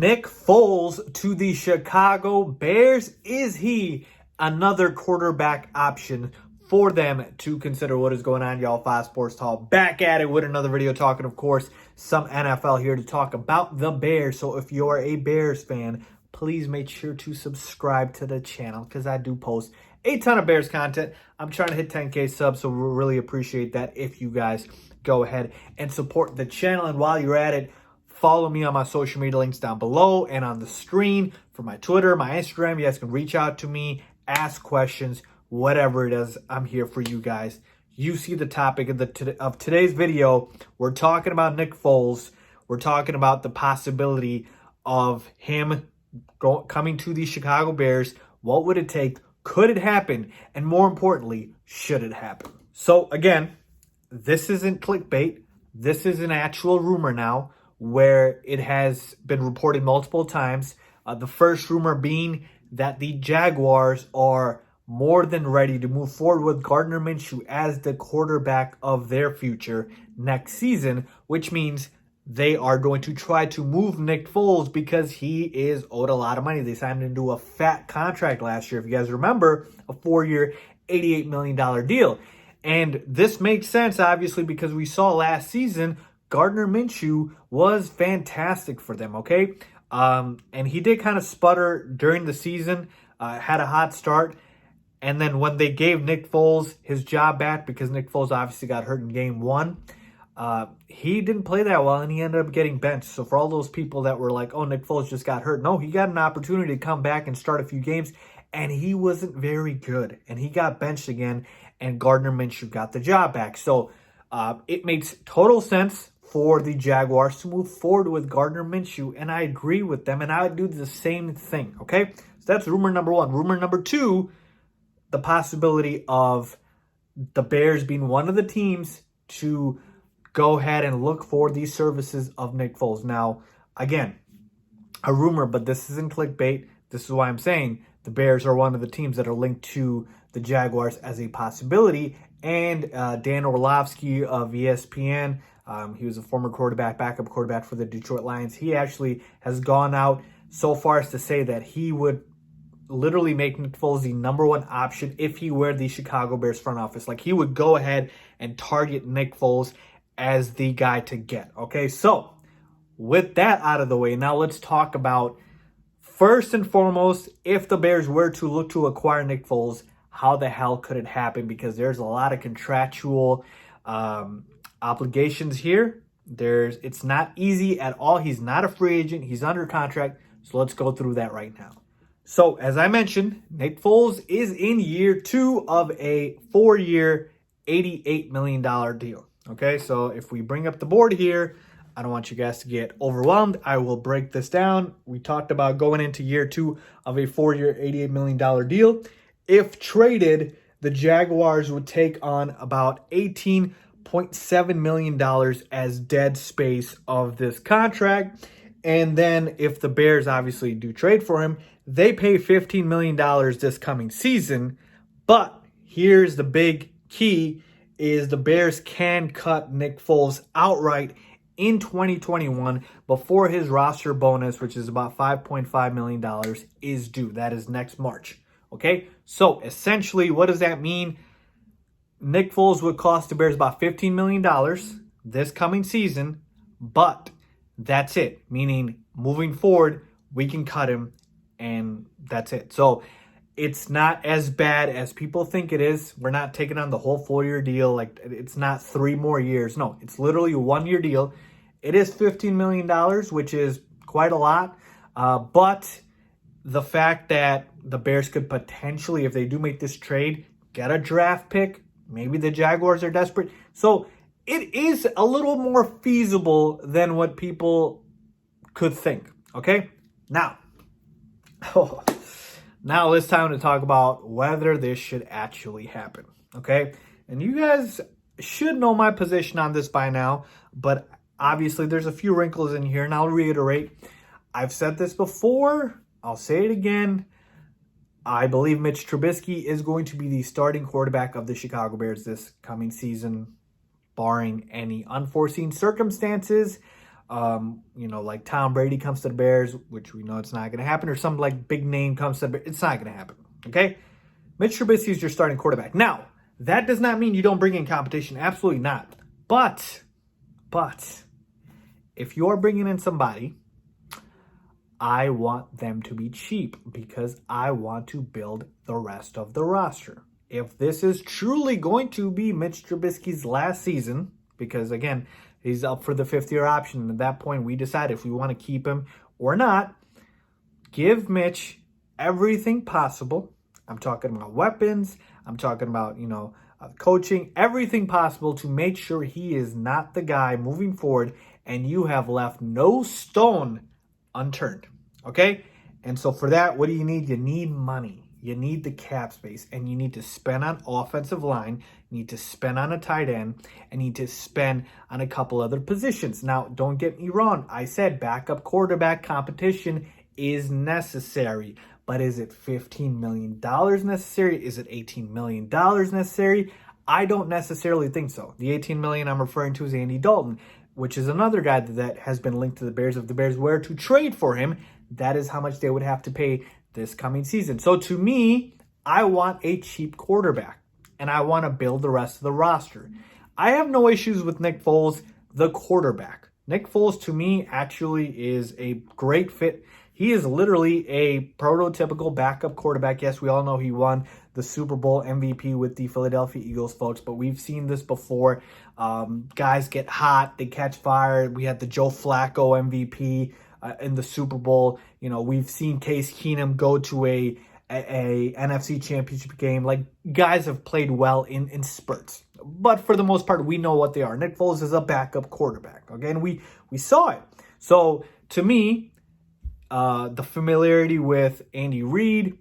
Nick Foles to the Chicago Bears. Is he another quarterback option for them to consider? What is going on, y'all? Five Sports Talk back at it with another video talking, of course, some NFL here to talk about the Bears. So if you're a Bears fan, please make sure to subscribe to the channel because I do post a ton of Bears content. I'm trying to hit 10K subs, so we really appreciate that if you guys go ahead and support the channel. And while you're at it, follow me on my social media links down below and on the screen for my Twitter, my Instagram. You guys can reach out to me, ask questions, whatever it is. I'm here for you guys. You see the topic of today's video. We're talking about Nick Foles. We're talking about the possibility of him coming to the Chicago Bears. What would it take? Could it happen? And more importantly, should it happen? So again, this isn't clickbait. This is an actual rumor now, where it has been reported multiple times. The first rumor being that the Jaguars are more than ready to move forward with Gardner Minshew as the quarterback of their future next season, which means they are going to try to move Nick Foles because he is owed a lot of money. They signed him to a fat contract last year. If you guys remember, a 4-year, $88 million deal. And this makes sense, obviously, because we saw last season Gardner Minshew was fantastic for them, okay? And he did kind of sputter during the season, had a hot start. And then when they gave Nick Foles his job back, because Nick Foles obviously got hurt in game 1, he didn't play that well, and he ended up getting benched. So for all those people that were like, oh, Nick Foles just got hurt, no, he got an opportunity to come back and start a few games, and he wasn't very good. And he got benched again, and Gardner Minshew got the job back. So it makes total sense for the Jaguars to move forward with Gardner Minshew, and I agree with them, and I would do the same thing, okay? So that's rumor number one. Rumor number two, the possibility of the Bears being one of the teams to go ahead and look for these services of Nick Foles. Now, again, a rumor, but this isn't clickbait. This is why I'm saying the Bears are one of the teams that are linked to the Jaguars as a possibility. And Dan Orlovsky of ESPN, he was a former backup quarterback for the Detroit Lions. He actually has gone out so far as to say that he would literally make Nick Foles the number one option if he were the Chicago Bears front office. Like, he would go ahead and target Nick Foles as the guy to get. Okay, so with that out of the way, now let's talk about, first and foremost, if the Bears were to look to acquire Nick Foles, how the hell could it happen? Because there's a lot of contractual obligations here. It's not easy at all. He's not a free agent. He's under contract. So let's go through that right now. So as I mentioned, Nick Foles is in year 2 of a 4-year, $88 million deal. Okay, so if we bring up the board here, I don't want you guys to get overwhelmed. I will break this down. We talked about going into year 2 of a 4-year, $88 million deal. If traded, the Jaguars would take on about $18.7 million as dead space of this contract. And then if the Bears obviously do trade for him, they pay $15 million this coming season. But here's the big key, is the Bears can cut Nick Foles outright in 2021 before his roster bonus, which is about $5.5 million, is due. That is next March. Okay, so essentially, what does that mean? Nick Foles would cost the Bears about $15 million this coming season, but that's it. Meaning, moving forward, we can cut him, and that's it. So it's not as bad as people think it is. We're not taking on the whole 4-year deal. Like, it's not 3 more years. No, it's literally a 1-year deal. It is $15 million, which is quite a lot. But the fact that the Bears could potentially, if they do make this trade, get a draft pick. Maybe the Jaguars are desperate. So it is a little more feasible than what people could think. Okay? Now it's time to talk about whether this should actually happen. Okay? And you guys should know my position on this by now, but obviously there's a few wrinkles in here, and I'll reiterate. I've said this before. I'll say it again. I believe Mitch Trubisky is going to be the starting quarterback of the Chicago Bears this coming season, barring any unforeseen circumstances. like Tom Brady comes to the Bears, which we know it's not going to happen, or some like big name comes to the Bears, it's not going to happen. Okay? Mitch Trubisky is your starting quarterback. Now, that does not mean you don't bring in competition. Absolutely not. But, if you're bringing in somebody, I want them to be cheap because I want to build the rest of the roster. If this is truly going to be Mitch Trubisky's last season, because again, he's up for the fifth-year option, and at that point, we decide if we want to keep him or not. Give Mitch everything possible. I'm talking about weapons. I'm talking about, coaching, everything possible to make sure he is not the guy moving forward and you have left no stone unturned. Okay? And so for that, what do you need? You need money. You need the cap space, and you need to spend on offensive line. You need to spend on a tight end, and you need to spend on a couple other positions. Now, don't get me wrong. I said backup quarterback competition is necessary. But is it $15 million necessary? Is it $18 million necessary? I don't necessarily think so. The $18 million I'm referring to is Andy Dalton, which is another guy that has been linked to the Bears. If the Bears were to trade for him, that is how much they would have to pay this coming season. So to me, I want a cheap quarterback, and I want to build the rest of the roster. I have no issues with Nick Foles, the quarterback. Nick Foles, to me, actually is a great fit. He is literally a prototypical backup quarterback. Yes, we all know he won the Super Bowl MVP with the Philadelphia Eagles, folks, but we've seen this before. Guys get hot, they catch fire. We had the Joe Flacco MVP in the Super Bowl. We've seen Case Keenum go to a NFC Championship game. Like, guys have played well in spurts. But for the most part, we know what they are. Nick Foles is a backup quarterback. Okay, and we saw it. So, to me, the familiarity with Andy Reid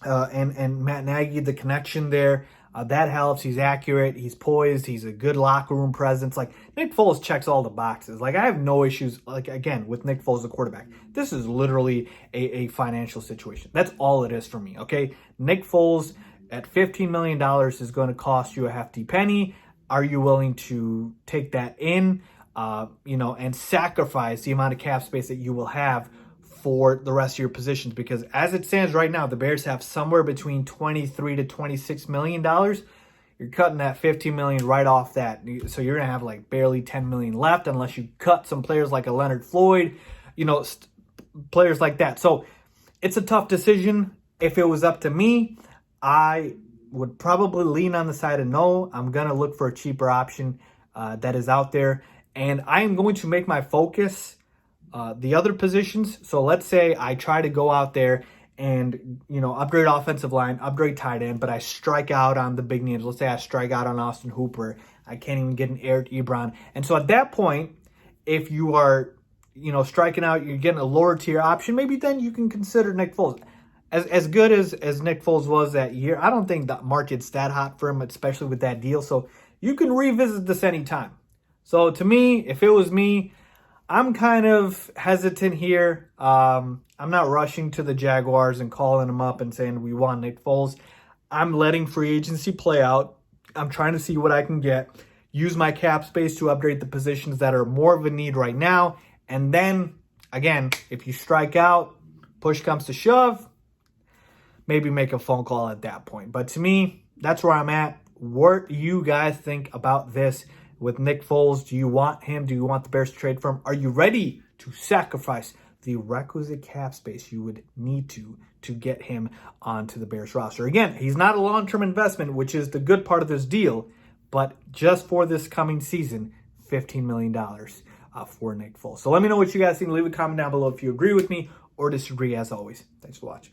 and Matt Nagy, the connection there, that helps. He's accurate. He's poised. He's a good locker room presence. Like, Nick Foles checks all the boxes. Like, I have no issues, again, with Nick Foles, the quarterback. This is literally a financial situation. That's all it is for me, okay? Nick Foles at $15 million is going to cost you a hefty penny. Are you willing to take that in, and sacrifice the amount of cap space that you will have for the rest of your positions? Because as it stands right now, the Bears have somewhere between $23 to $26 million. You're cutting that $15 million right off that. So you're going to have like barely $10 million left unless you cut some players like a Leonard Floyd, players like that. So it's a tough decision. If it was up to me, I would probably lean on the side of no. I'm going to look for a cheaper option that is out there. And I am going to make my focus the other positions. So let's say I try to go out there and, upgrade offensive line, upgrade tight end, but I strike out on the big names. Let's say I strike out on Austin Hooper. I can't even get an Eric Ebron. And so at that point, if you are, striking out, you're getting a lower tier option, maybe then you can consider Nick Foles. As good as Nick Foles was that year, I don't think the market's that hot for him, especially with that deal. So you can revisit this anytime. So to me, if it was me, I'm kind of hesitant here. I'm not rushing to the Jaguars and calling them up and saying we want Nick Foles. I'm letting free agency play out. I'm trying to see what I can get. Use my cap space to upgrade the positions that are more of a need right now. And then, again, if you strike out, push comes to shove, maybe make a phone call at that point. But to me, that's where I'm at. What do you guys think about this with Nick Foles? Do you want him? Do you want the Bears to trade for him? Are you ready to sacrifice the requisite cap space you would need to get him onto the Bears roster? Again, he's not a long-term investment, which is the good part of this deal, but just for this coming season, $15 million for Nick Foles. So let me know what you guys think. Leave a comment down below if you agree with me or disagree. As always, thanks for watching.